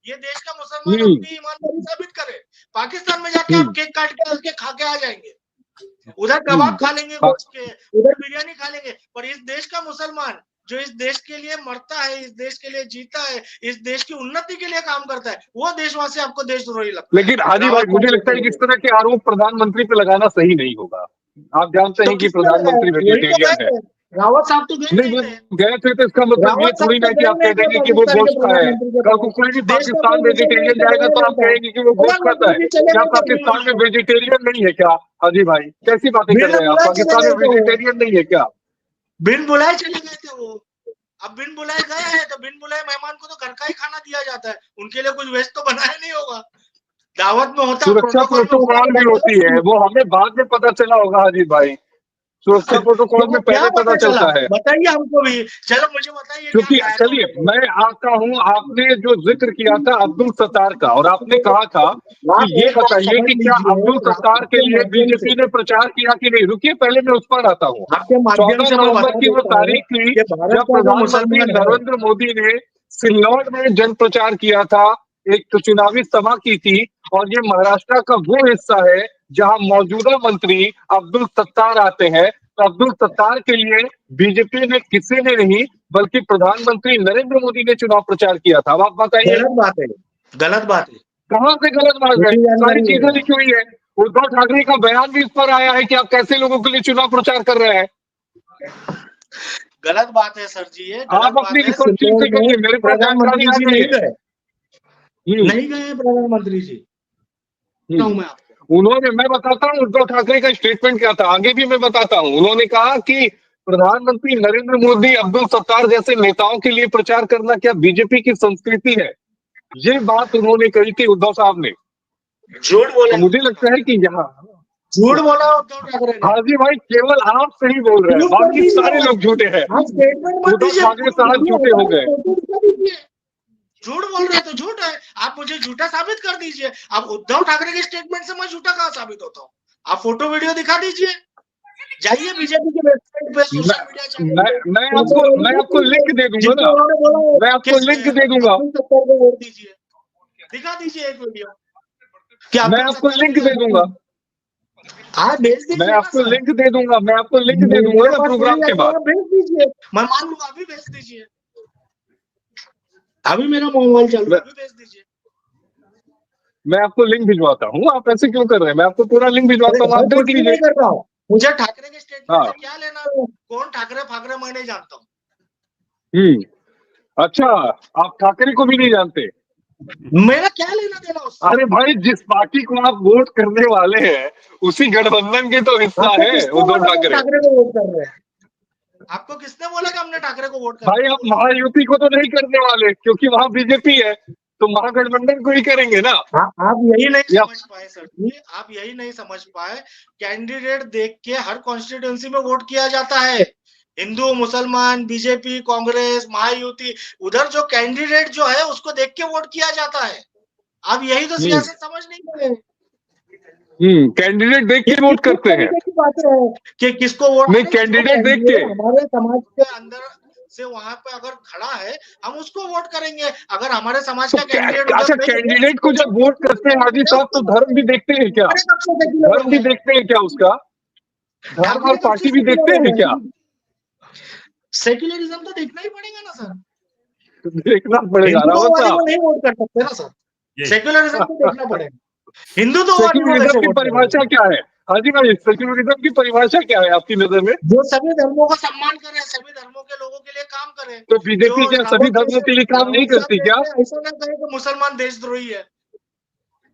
ये देश का मुसलमान अपनी ईमानदारी साबित करे। पाकिस्तान में जाके आप केक काट के खा के आ जाएंगे, उधर कबाब खा लेंगे गोश्त के, उधर बिरयानी खा लेंगे, पर इस देश का मुसलमान जो इस देश के लिए मरता है, इस देश के लिए जीता है, इस देश की उन्नति के लिए काम करता है, वो देशवासी आपको देशद्रोही लगता है। लेकिन हाजी भाई मुझे लगता है कि इस तरह के आरोप प्रधानमंत्री पे लगाना सही नहीं होगा। आप जानते हैं कि प्रधानमंत्री वेजिटेरियन है। रावत साहब तो नहीं गए थे तो इसका मतलब ये थोड़ी ना कि आप कह देंगे कि वो गोश्त खाए। कल को कोई भी पाकिस्तान वेजिटेरियन जाएगा तो आप कहेंगे कि वो गोश्त खाता है। क्या पाकिस्तान में वेजिटेरियन नहीं है क्या हाजी भाई? कैसी बातें कर रहे हैं आप? पाकिस्तान में वेजिटेरियन नहीं है क्या? बिन बुलाए चले गए थे वो, अब बिन बुलाए गए हैं तो बिन बुलाए मेहमान को तो घर का ही खाना दिया जाता है, उनके लिए कुछ वेस्ट तो बनाया नहीं होगा। दावत में होता है, सुरक्षा प्रोटोकॉल भी होती है, वो हमें बाद में पता चला होगा हाजी भाई। सुरक्षा प्रोटोकॉल में पहले पता चलता है। बताइए हमको भी, चलो मुझे बताइए। क्योंकि चलिए मैं आता हूँ, आपने जो जिक्र किया था अब्दुल सत्तार का, और आपने कहा था कि ये बताइए कि क्या अब्दुल सत्तार के लिए बीजेपी ने प्रचार किया कि नहीं। रुकिए पहले मैं उस पर आता हूँ। 14 नवंबर की वो तारीख थी जब प्रधानमंत्री नरेंद्र मोदी ने सिल्लौर में जन प्रचार किया था, एक चुनावी सभा की थी, और ये महाराष्ट्र का वो हिस्सा है जहां मौजूदा मंत्री अब्दुल सत्तार आते हैं। तो अब्दुल सत्तार के लिए बीजेपी ने किसी ने नहीं बल्कि प्रधानमंत्री नरेंद्र मोदी ने चुनाव प्रचार किया था। अब आप बताइए। गलत बात है, गलत बात है। कहां से गलत बात है? सारी चीजें लिखी हुई है। उद्धव ठाकरे का बयान भी इस पर आया है कि आप कैसे लोगों के लिए चुनाव प्रचार कर रहे हैं। गलत बात है सर जी, ये आप अपनी रिपोर्ट चीज से कहिए, मेरे पास जानकारी आ गई है। नहीं गए प्रधानमंत्री जी। उन्होंने, मैं बताता हूँ उद्धव ठाकरे का स्टेटमेंट क्या था, आगे भी मैं बताता हूँ। उन्होंने कहा कि प्रधानमंत्री नरेंद्र मोदी अब्दुल सत्तार जैसे नेताओं के लिए प्रचार करना क्या बीजेपी की संस्कृति है? ये बात उन्होंने कही थी उद्धव साहब ने। झूठ बोला। तो मुझे लगता है कि यहाँ झूठ बोला उद्धव ठाकरे ने। हाजी भाई केवल आप सही बोल रहे हैं, बाकी सारे लोग झूठे हैं। उद्धव ठाकरे साहब झूठे हो गए। झूठ बोल रहे हैं तो झूठ है, आप मुझे झूठा साबित कर दीजिए। अब उद्धव ठाकरे के स्टेटमेंट से मैं झूठा कहाँ साबित होता हूँ? आप फोटो वीडियो दिखा दीजिए, जाइए बीजेपी के वेबसाइट पे, सोशल मीडिया चैनल। मैं आपको लिंक दे दूंगा ना, मैं आपको लिंक दे दूंगा। दिखा दीजिए एक वीडियो, मैं आपको लिंक दे दूंगा। हाँ भेज दीजिए, मैं आपको लिंक दे दूंगा, मैं आपको लिंक दे दूंगा ना प्रोग्राम के बाद। भेज दीजिए, मैं मान लूंगा, अभी भेज दीजिए। अभी मेरा मोबाइल चल रहा है, अभी भेज दीजिए। मैं आपको लिंक भिजवाता हूँ, आप ऐसे क्यों कर रहे हैं? मैं आपको पूरा लिंक भिजवाता हूँ, आप देख लीजिए। कर रहा हूँ, मुझे ठाकरे के स्टेटमेंट से क्या लेना? कौन ठाकरे फाकरे मैं नहीं जानता हूँ। अच्छा, आप ठाकरे को भी नहीं जानते? मेरा क्या लेना देना उससे? अरे भाई, जिस पार्टी को आप वोट करने वाले हैं उसी गठबंधन के तो हिस्सा है उद्धव ठाकरे। ठाकरे को वोट कर रहे हैं। आपको किसने बोला कि हमने ठाकरे को वोट करना? भाई आप महायुति को तो नहीं करने वाले, क्योंकि वहां बीजेपी है, तो महागठबंधन को ही करेंगे ना। आप यही नहीं समझ पाए सर जी, आप यही नहीं समझ पाए। कैंडिडेट देख के हर कॉन्स्टिट्यूंसी में वोट किया जाता है। हिंदू, मुसलमान, बीजेपी, कांग्रेस, महायुति, उधर जो कैंडिडेट जो है उसको देख के वोट किया जाता है। आप यही तो सियासत समझ नहीं पाए। कैंडिडेट देख के वोट करते हैं कि किसको वोट नहीं, कैंडिडेट देख के। हमारे समाज के अंदर से वहां पे अगर खड़ा है हम उसको वोट करेंगे। अगर हमारे समाज का कैंडिडेट, अच्छा कैंडिडेट को जब वोट करते हैं हाजी साहब तो धर्म भी देखते हैं क्या? धर्म भी देखते हैं क्या उसका? धर्म और पार्टी भी देखते हैं क्या? सेक्युलरिज्म तो देखना ही पड़ेगा ना सर। देखना पड़ेगा रावत साहब, नहीं वोट कर सकते ना सर। सेक्युलरिज्म तो देखना पड़ेगा। हिंदू तो सेक्युलरिज्म की परिभाषा क्या है हाजी भाई? सेक्युलरिज्म की परिभाषा क्या है आपकी नजर में? जो सभी धर्मों का सम्मान करे, सभी धर्मों के लोगों के लिए काम करे। तो बीजेपी क्या सभी धर्मों के लिए काम नहीं करती क्या? ऐसा ना कहे कि मुसलमान देशद्रोही है।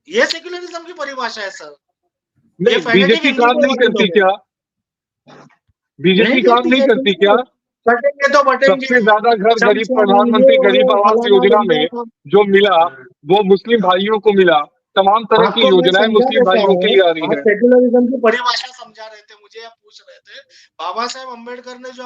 ये सेक्युलरिज्म की परिभाषा है सर। नहीं, बीजेपी काम नहीं करती क्या? बीजेपी काम नहीं करती क्या? बटेंगे तो बटेंगे। सबसे ज्यादा घर गरीब प्रधानमंत्री गरीब आवास योजना में जो मिला वो मुस्लिम भाइयों को मिला। तमाम तरह की योजनाएं मुस्लिम भाइयों के लिए आ रही है। सेक्युलरिज्म की परिभाषा समझा रहे थे, मुझे आप पूछ रहे थे। बाबा साहेब अम्बेडकर ने जो